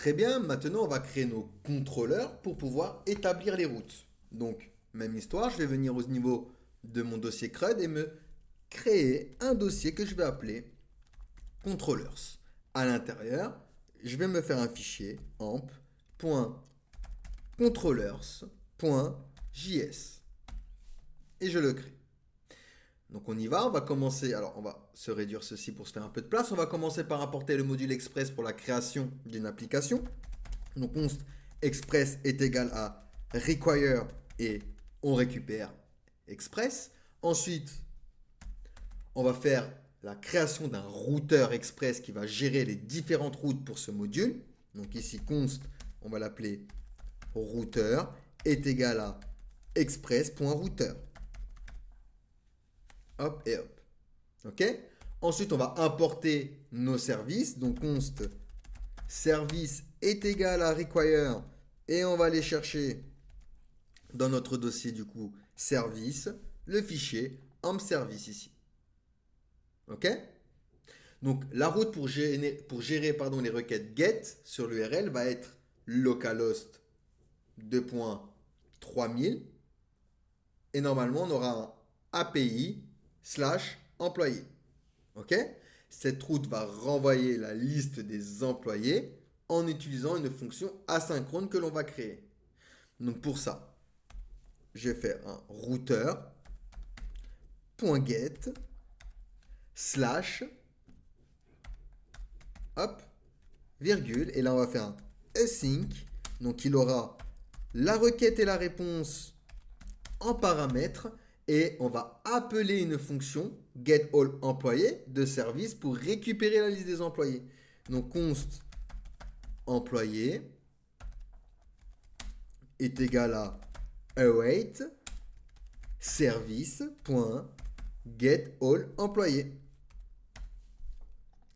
Très bien, maintenant on va créer nos contrôleurs pour pouvoir établir les routes. Donc, même histoire, je vais venir au niveau de mon dossier CRUD et me créer un dossier que je vais appeler controllers. À l'intérieur, je vais me faire un fichier amp.controllers.js et je le crée. Donc on y va, on va commencer, alors on va se réduire ceci pour se faire un peu de place. On va commencer par importer le module Express pour la création d'une application. Donc const Express est égal à require et on récupère Express. Ensuite, on va faire la création d'un routeur Express qui va gérer les différentes routes pour ce module. Donc ici const, on va l'appeler routeur est égal à express.routeur. Hop et hop. Ok. Ensuite, on va importer nos services. Donc, const service est égal à require et on va aller chercher dans notre dossier du coup service le fichier amp-service ici. Ok. Donc, la route pour gérer les requêtes get sur l'URL va être localhost 2.3000 et normalement, on aura un API/employé. Ok. Cette route va renvoyer la liste des employés en utilisant une fonction asynchrone que l'on va créer. Donc pour ça, je vais faire un routeur.get slash hop, virgule, et là on va faire un async. Donc il aura la requête et la réponse en paramètres et on va appeler une fonction getAllEmployee de service pour récupérer la liste des employés. Donc const employé est égal à await service.getAllEmployee.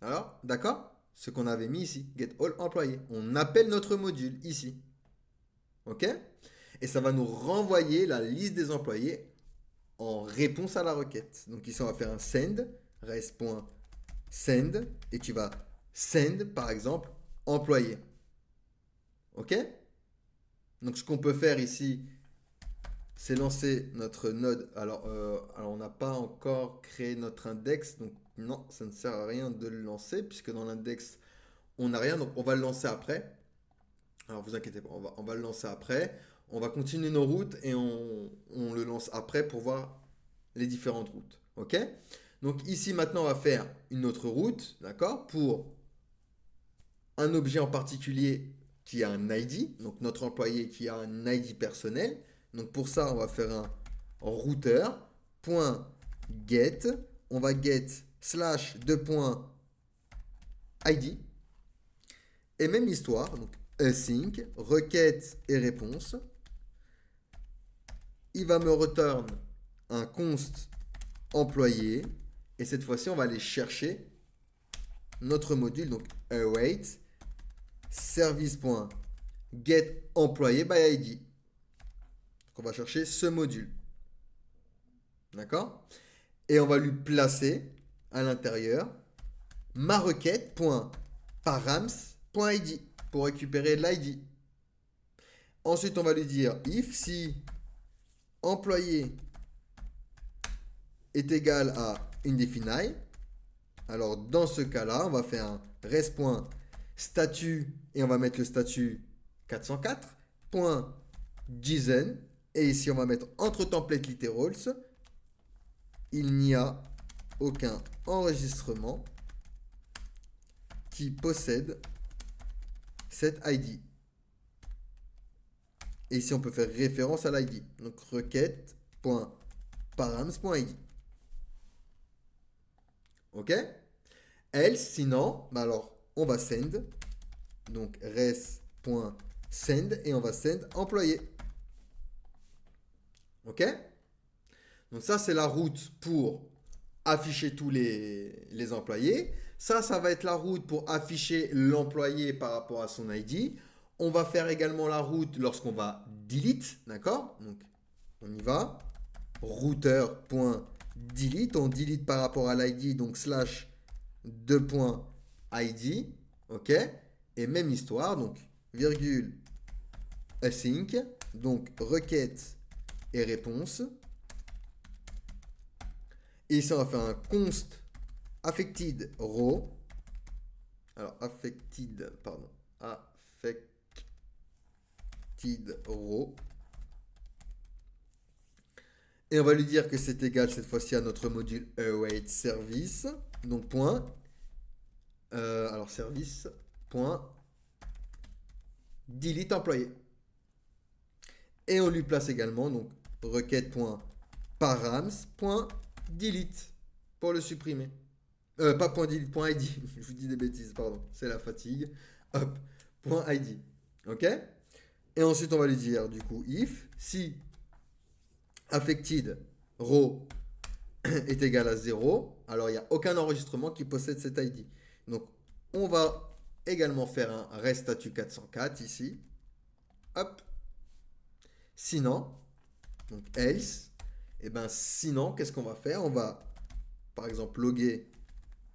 Alors, d'accord? Ce qu'on avait mis ici, getAllEmployee. On appelle notre module ici. Ok? Et ça va nous renvoyer la liste des employés en réponse à la requête. Donc ici, on va faire un send, res.send, et tu vas send, par exemple, employé. Ok? Donc ce qu'on peut faire ici, c'est lancer notre node. Alors on n'a pas encore créé notre index, donc non, ça ne sert à rien de le lancer, puisque dans l'index, on n'a rien, donc on va le lancer après. Alors vous inquiétez pas, on va le lancer après. On va continuer nos routes et on le lance après pour voir les différentes routes. Ok? Donc ici maintenant on va faire une autre route, d'accord, pour un objet en particulier qui a un ID, donc notre employé qui a un ID personnel. Donc pour ça on va faire un routeur.get, on va get slash 2.id et même histoire, donc async, requête et réponse. Il va me return un const employé et cette fois-ci on va aller chercher notre module, donc await service.getEmployee by ID. Donc on va chercher ce module. D'accord? Et on va lui placer à l'intérieur ma requête.params.id pour récupérer l'ID. Ensuite, on va lui dire if si employé est égal à indefinite. Alors dans ce cas-là, on va faire un res.statut et on va mettre le statut 404.json et ici on va mettre entre template literals il n'y a aucun enregistrement qui possède cette ID. Et ici on peut faire référence à l'ID. Donc requête.params.id. Ok? Else, sinon, alors on va send. Donc res.send et on va send employé. Ok? Donc ça c'est la route pour afficher tous les employés. Ça va être la route pour afficher l'employé par rapport à son ID. On va faire également la route lorsqu'on va delete, d'accord? Donc on y va. Routeur.delete, on delete par rapport à l'ID, donc slash 2.id, ok? Et même histoire, donc virgule async, donc requête et réponse. Et ici, on va faire un const affected row. Alors, affected row. Et on va lui dire que c'est égal cette fois-ci à notre module await service. Donc, point. Alors, service. Point. Delete employé. Et on lui place également donc requête.params.delete pour le supprimer. Pas point .delete, point .id. Je vous dis des bêtises, pardon. C'est la fatigue. Hop, point .id. Ok? Et ensuite, on va lui dire, du coup, if, si affected row est égal à 0, alors il n'y a aucun enregistrement qui possède cet ID. Donc, on va également faire un rest statut 404 ici. Hop. Sinon, donc else, et ben sinon, qu'est-ce qu'on va faire? On va, par exemple, loguer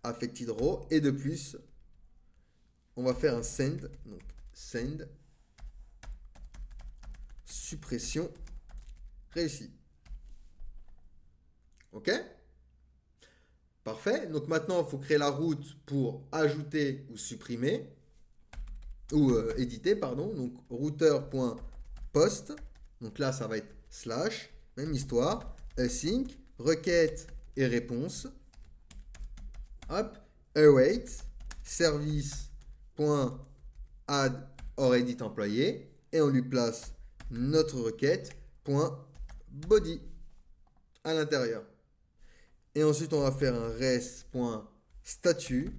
affected row, et de plus, on va faire un send, donc send, suppression réussie. Ok? Parfait. Donc maintenant, il faut créer la route pour ajouter ou supprimer, ou éditer, pardon. Donc routeur.post. Donc là, ça va être slash, même histoire, async, requête et réponse. Hop, await, service.add or edit employé. Et on lui place notre requête.body à l'intérieur. Et ensuite, on va faire un res.statut.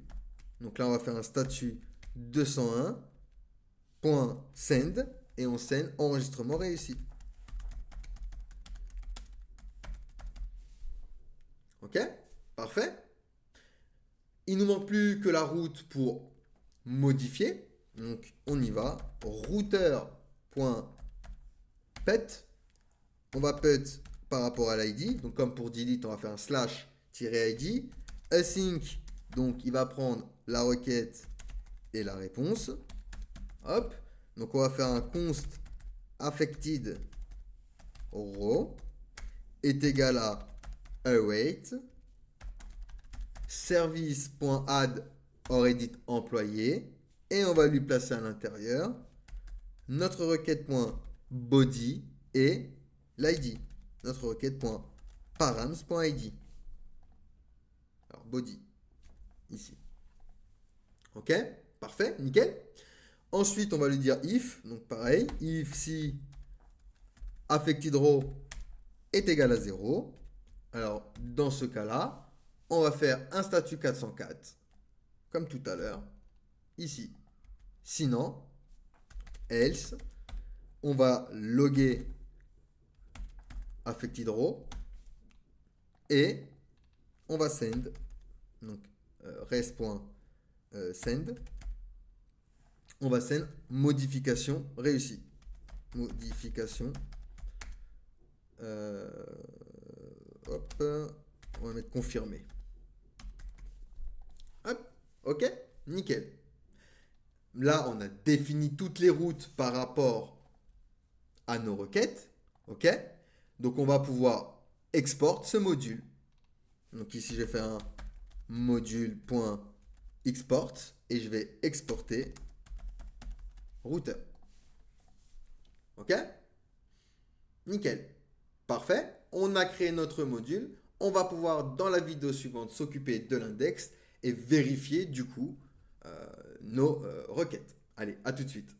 Donc là, on va faire un statut 201.send. Et on send enregistrement réussi. Ok? Parfait. Il ne nous manque plus que la route pour modifier. Donc, on y va. Routeur.pet. On va pet par rapport à l'ID. Donc, comme pour delete, on va faire un slash-id. Async, donc il va prendre la requête et la réponse. Hop. Donc, on va faire un const affected row est égal à await service.add or edit employé et on va lui placer à l'intérieur notre requête.body et l'ID. Notre requête.params.id. Alors body ici. Ok, parfait, nickel. Ensuite, on va lui dire if, donc pareil, if si affected row est égal à 0. Alors, dans ce cas-là, on va faire un statut 404, comme tout à l'heure, ici. Sinon, else, on va loguer affected row et on va send, donc res.send, on va send modification réussie. Modification. Hop, on va mettre confirmé. Hop, ok, nickel. Là, on a défini toutes les routes par rapport à nos requêtes. Ok, donc on va pouvoir export ce module. Donc ici, je vais faire un module.export et je vais exporter routeur. Ok, nickel. Parfait. On a créé notre module. On va pouvoir, dans la vidéo suivante, s'occuper de l'index et vérifier, du coup, nos requêtes. Allez, à tout de suite.